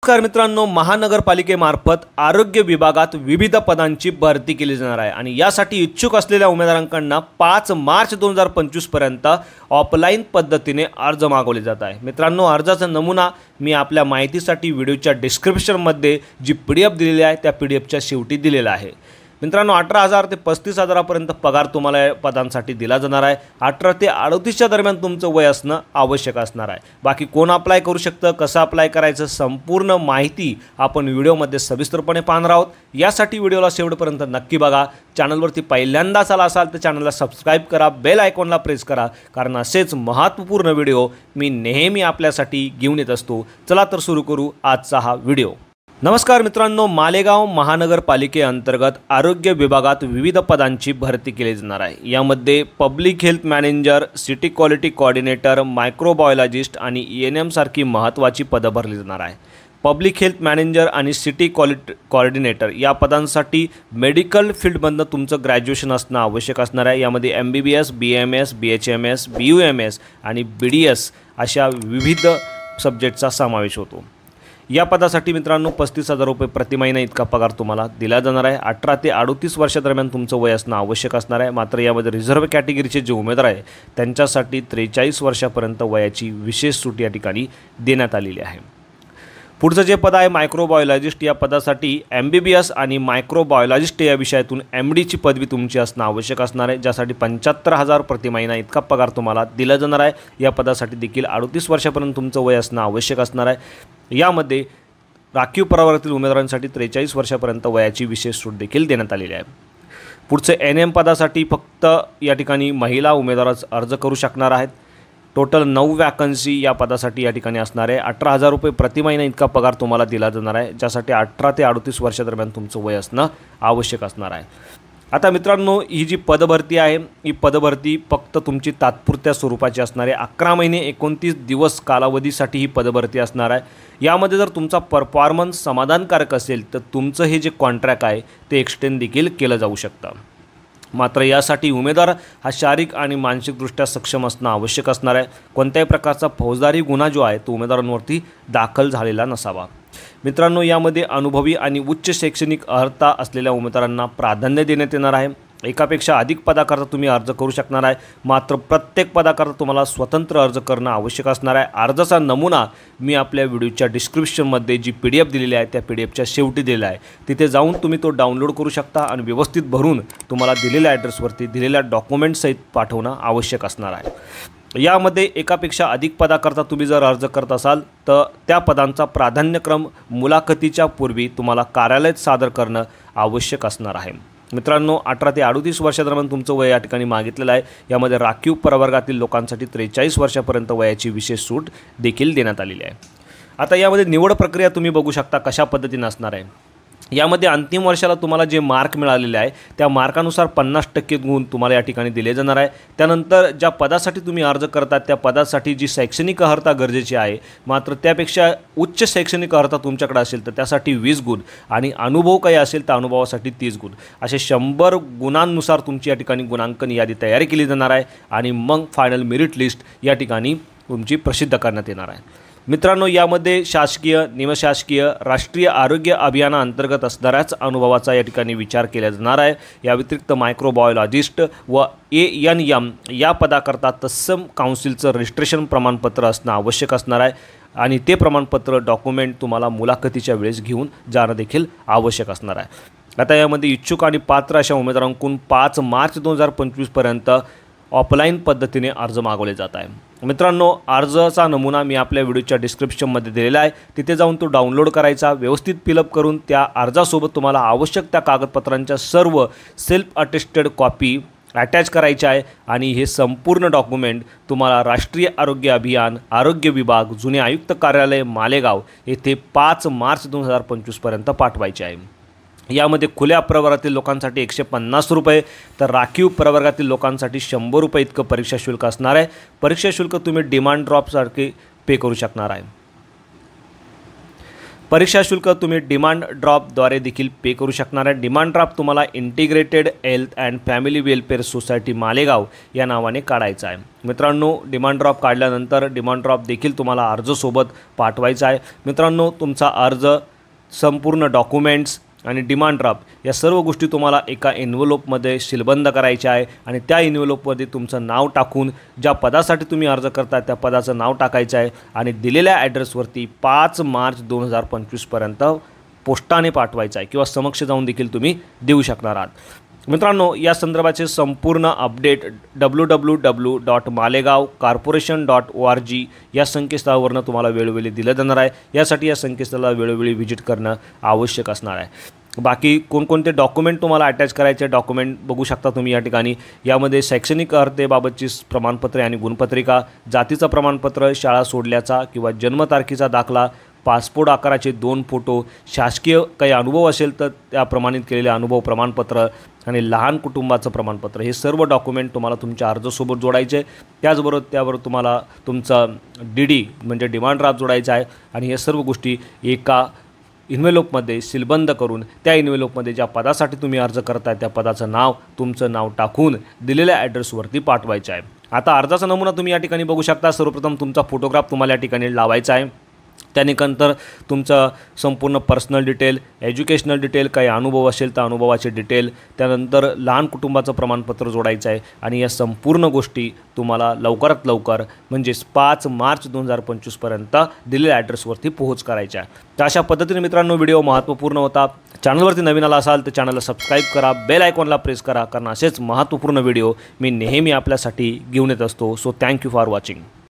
नमस्कार मित्रांनो, महानगरपालिकेमार्फत आरोग्य विभागात विविध पदांची भरती केली जाणार आहे आणि यासाठी इच्छुक असलेल्या उमेदवारांकडून 5 मार्च 2025 पर्यंत ऑफलाईन पद्धतीने अर्ज मागवले जात आहे। मित्रांनो, अर्जाचा नमुना मी आपल्या माहितीसाठी व्हिडिओच्या डिस्क्रिप्शनमध्ये जी PDF दिलेली आहे त्या PDFच्या शेवटी दिलेला आहे। मित्रांनो, 18,000 ते 35,000पर्यंत पगार तुम्हाला या पदांसाठी दिला जाणार आहे। 18 ते 38च्या दरम्यान तुमचं वय असणं आवश्यक असणार आहे। बाकी कोण अप्लाय करू शकतं, कसं अप्लाय करायचं, संपूर्ण माहिती आपण व्हिडिओमध्ये सविस्तरपणे पाहणार आहोत। यासाठी व्हिडिओला शेवटपर्यंत नक्की बघा। चॅनलवरती पहिल्यांदाच आला असाल तर चॅनलला सबस्क्राइब करा, बेल आयकॉनला प्रेस करा, कारण असेच महत्त्वपूर्ण व्हिडिओ मी नेहमी आपल्यासाठी घेऊन येत असतो। चला तर सुरू करू आजचा हा व्हिडिओ। नमस्कार मित्रांनो, मालेगाव महानगरपालिकेअंतर्गत आरोग्य विभागात विविध पदांची भरती केली जाणार आहे। यामध्ये public health manager, city quality coordinator, microbiologist आणि ENM सारखी महत्त्वाची पदं भरली जाणार आहे। पब्लिक हेल्थ मॅनेजर आणि सिटी क्वालिटी कोऑर्डिनेटर या पदांसाठी मेडिकल फील्डमधनं तुमचं ग्रॅज्युएशन असणं आवश्यक असणार आहे। यामध्ये MBBS, BMS, BHMS, BUMS आणि BDS अशा विविध सब्जेक्टचा समावेश होतो। या पदासाठी मित्रांनो 35,000 रुपये प्रति महिना इतका पगार तुम्हाला दिला जाणार आहे। 18 ते 38 वर्षादरम्यान तुमचं वय असणं आवश्यक असणार आहे। मात्र यामध्ये रिझर्व्ह कॅटेगरीचे जे उमेदवार आहे त्यांच्यासाठी 43 वर्षापर्यंत वयाची विशेष सूट या ठिकाणी देण्यात आलेली आहे। पुढचं जे पद आहे मायक्रोबायोलॉजिस्ट, या पदासाठी MBBS आणि मायक्रोबायोलॉजिस्ट या विषयातून MD ची पदवी तुमची असणं आवश्यक असणार आहे, ज्यासाठी 75,000 प्रति महिना इतका पगार तुम्हाला दिला जाणार आहे। या पदासाठी देखील 38 वर्षापर्यंत तुमचं वय असणं आवश्यक असणार आहे। यामध्ये राखीव प्रवर्गातील उमेदवारांसाठी 43 वर्षापर्यंत वयाची विशेष सूट देखील देण्यात आलेली आहे। पुढचे NM पदासाठी फक्त या ठिकाणी महिला उमेदवार अर्ज करू शकणार आहेत। टोटल 9 वॅकन्सी या पदासाठी या ठिकाणी असणार आहे। 18,000 रुपये प्रति महिना इतका पगार तुम्हाला दिला जाणार आहे, ज्यासाठी 18 ते 38 वर्षादरम्यान तुमचं वय असणं आवश्यक असणार आहे। आता मित्रांनो, ही जी पदभरती आहे ही पदभरती फक्त तुमची तात्पुरत्या स्वरूपाची असणार आहे। 11 महिने 29 दिवस कालावधीसाठी ही पदभरती असणार आहे। यामध्ये जर तुमचा परफॉर्मन्स समाधानकारक असेल तर तुमचं हे जे कॉन्ट्रॅक्ट आहे ते एक्सटेंड देखील केलं जाऊ शकतं। मात्र यासाठी उमेदवार हा शारीरिक आणि मानसिकदृष्ट्या सक्षम असणं आवश्यक असणार आहे। कोणत्याही प्रकारचा फौजदारी गुन्हा जो आहे तो उमेदवारांवरती दाखल झालेला नसावा। मित्रांनो, यामध्ये अनुभवी आणि उच्च शैक्षणिक अर्हता असलेल्या उमेदवारांना प्राधान्य देण्यात येणार आहे। एकापेक्षा अधिक पदाकरता तुम्ही अर्ज करू शकणार आहे, मात्र प्रत्येक पदाकरता तुम्हाला स्वतंत्र अर्ज करणं आवश्यक असणार आहे। अर्जाचा नमुना मी आपल्या व्हिडिओच्या डिस्क्रिप्शनमध्ये जी PDF दिलेली आहे त्या PDFच्या शेवटी दिलेला आहे, तिथे जाऊन तुम्ही तो डाउनलोड करू शकता आणि व्यवस्थित भरून तुम्हाला दिलेल्या ॲड्रेसवरती दिलेल्या डॉक्युमेंटसहित पाठवणं आवश्यक असणार आहे। यामध्ये एकापेक्षा अधिक पदाकरता तुम्ही जर अर्ज करत असाल तर त्या पदांचा प्राधान्यक्रम मुलाखतीच्या पूर्वी तुम्हाला कार्यालयात सादर करणं आवश्यक असणार आहे। मित्रांनो, 18 ते 38 वर्षादरम्यान तुमचं वय या ठिकाणी मागितलेलं आहे। यामध्ये राखीव प्रवर्गातील लोकांसाठी 43 वर्षापर्यंत वयाची विशेष सूट देखील देण्यात आलेली आहे। आता यामध्ये निवड प्रक्रिया तुम्ही बघू शकता कशा पद्धतीने असणार आहे। यामध्ये अंतिम वर्षाला तुम्हाला जे मार्क मिळालेले आहे त्या मार्कानुसार 50% गुण तुम्हाला या ठिकाणी दिले जाणार आहे। त्यानंतर ज्या पदासाठी तुम्ही अर्ज करतात त्या पदासाठी जी शैक्षणिक अर्हता गरजेची आहे, मात्र त्यापेक्षा उच्च शैक्षणिक अर्हता तुमच्याकडे असेल तर त्यासाठी 20 गुण आणि अनुभव काही असेल तर अनुभवासाठी 30 गुण असे 100 गुणांनुसार तुमची या ठिकाणी गुणांकन यादी तयारी केली जाणार आहे आणि मग फायनल मेरिट लिस्ट या ठिकाणी तुमची प्रसिद्ध करण्यात येणार आहे। मित्रांनो, यामध्ये शासकीय, निमशासकीय, राष्ट्रीय आरोग्य अभियानाअंतर्गत असणाऱ्याच अनुभवाचा या ठिकाणी विचार केला जाणार आहे। या व्यतिरिक्त मायक्रोबायोलॉजिस्ट व ANM या पदाकरता तत्सम काउन्सिलचं रजिस्ट्रेशन प्रमाणपत्र असणं आवश्यक असणार आहे आणि ते प्रमाणपत्र डॉक्युमेंट तुम्हाला मुलाखतीच्या वेळेस घेऊन जाणं देखील आवश्यक असणार आहे। आता यामध्ये इच्छुक आणि पात्र अशा उमेदवारांकडून 5 मार्च 2025 पर्यंत ऑफलाईन पद्धतीने अर्ज मागवले जात आहे। मित्रांनो, अर्जाचा नमुना मी आपल्या व्हिडिओच्या डिस्क्रिप्शनमध्ये दिलेला आहे, तिथे जाऊन तो डाउनलोड करायचा, व्यवस्थित फिलअप करून त्या अर्जासोबत तुम्हाला आवश्यक त्या कागदपत्रांच्या सर्व सेल्फ अटेस्टेड कॉपी अटॅच करायची आहे आणि हे संपूर्ण डॉक्युमेंट तुम्हाला राष्ट्रीय आरोग्य अभियान, आरोग्य विभाग, जुने आयुक्त कार्यालय मालेगाव येथे 5 मार्च 2025 पर्यंत पाठवायचे आहे। यामध्ये खुल्या प्रवर्गातील लोकांसाठी 150 रुपये तर राखीव प्रवर्गातील लोकांसाठी 100 रुपये इतकं परीक्षा शुल्क असणार आहे। परीक्षा शुल्क तुम्ही डिमांड ड्रॉपसारखे पे करू शकणार आहे। परीक्षा शुल्क तुम्ही डिमांड ड्राफ्टद्वारे देखील पे करू शकणार आहे। डिमांड ड्राफ्ट तुम्हाला integrated health and family welfare society Malegaon या नावाने काढायचा आहे। मित्रांनो, डिमांड ड्राफ्ट काढल्यानंतर डिमांड ड्राफ्ट देखील तुम्हाला अर्जसोबत पाठवायचा आहे। मित्रांनो, तुमचा अर्ज, संपूर्ण डॉक्युमेंट्स आणि डिमांड ड्राफ्ट या सर्व गोष्टी तुम्हाला एका एन्व्हलपमध्ये सीलबंद करायच्या आहे आणि त्या एन्व्हलपमध्ये तुमचं नाव टाकून ज्या पदासाठी तुम्ही अर्ज करता त्या पदाचं नाव टाकायचं आहे आणि दिलेल्या ॲड्रेसवरती 5 मार्च 2025 पर्यंत पोस्टाने पाठवायचं आहे किंवा समक्ष जाऊन देखील तुम्ही देऊ शकणार आहात। मित्रांनो, या संदर्भाचे संपूर्ण अपडेट www.malegaoncorporation.org या संकेतस्थळावरून तुम्हाला वेळोवेळी दिलं जाणार आहे। यासाठी या संकेतस्थळाला वेळोवेळी व्हिजिट करणं आवश्यक असणार आहे। बाकी कोणकोणते डॉक्युमेंट तुम्हाला अटॅच करायचे डॉक्युमेंट बघू शकता तुम्ही या ठिकाणी। यामध्ये शैक्षणिक अर्हतेबाबतची प्रमाणपत्रे आणि गुणपत्रिका, जातीचं प्रमाणपत्र, शाळा सोडल्याचा किंवा जन्मतारखेचा दाखला, पासपोर्ट आकाराचे 2 फोटो, शासकीय काही अनुभव असेल तर त्या प्रमाणित केलेले अनुभव प्रमाणपत्र आणि लहान कुटुंबाचं प्रमाणपत्र, हे सर्व डॉक्युमेंट तुम्हाला तुमच्या अर्जासोबत जोडायचे। त्याचबरोबर त्यावर तुम्हाला तुमचं DD म्हणजे डिमांड ड्राफ्ट जोडायचा आहे आणि या सर्व गोष्टी एका इन्व्हेलपमध्ये सीलबंद करून त्या इन्व्हेलपमध्ये ज्या पदासाठी तुम्ही अर्ज करताय त्या पदाचं नाव, तुमचं नाव टाकून दिलेल्या ॲड्रेसवरती पाठवायचं आहे। आता अर्जाचा नमुना तुम्ही या ठिकाणी बघू शकता। सर्वप्रथम तुमचा फोटोग्राफ तुम्हाला या ठिकाणी लावायचा आहे। त्यानंतर तुमचं संपूर्ण पर्सनल डिटेल, एज्युकेशनल डिटेल, काही अनुभव असेल तर अनुभवाचे डिटेल, त्यानंतर लहान कुटुंबाचं प्रमाणपत्र जोडायचं आहे आणि या संपूर्ण गोष्टी तुम्हाला लवकरात लवकर म्हणजेच 5 मार्च 2025 पर्यंत दिलेल्या ॲड्रेसवरती पोहोच करायच्या आहे। तर अशा पद्धतीने मित्रांनो व्हिडिओ महत्त्वपूर्ण होता। चॅनलवरती नवीन आला असाल तर चॅनलला सबस्क्राईब करा, बेल आयकॉनला प्रेस करा, कारण असेच महत्त्वपूर्ण व्हिडिओ मी नेहमी आपल्यासाठी घेऊन येत असतो। So thank you for watching.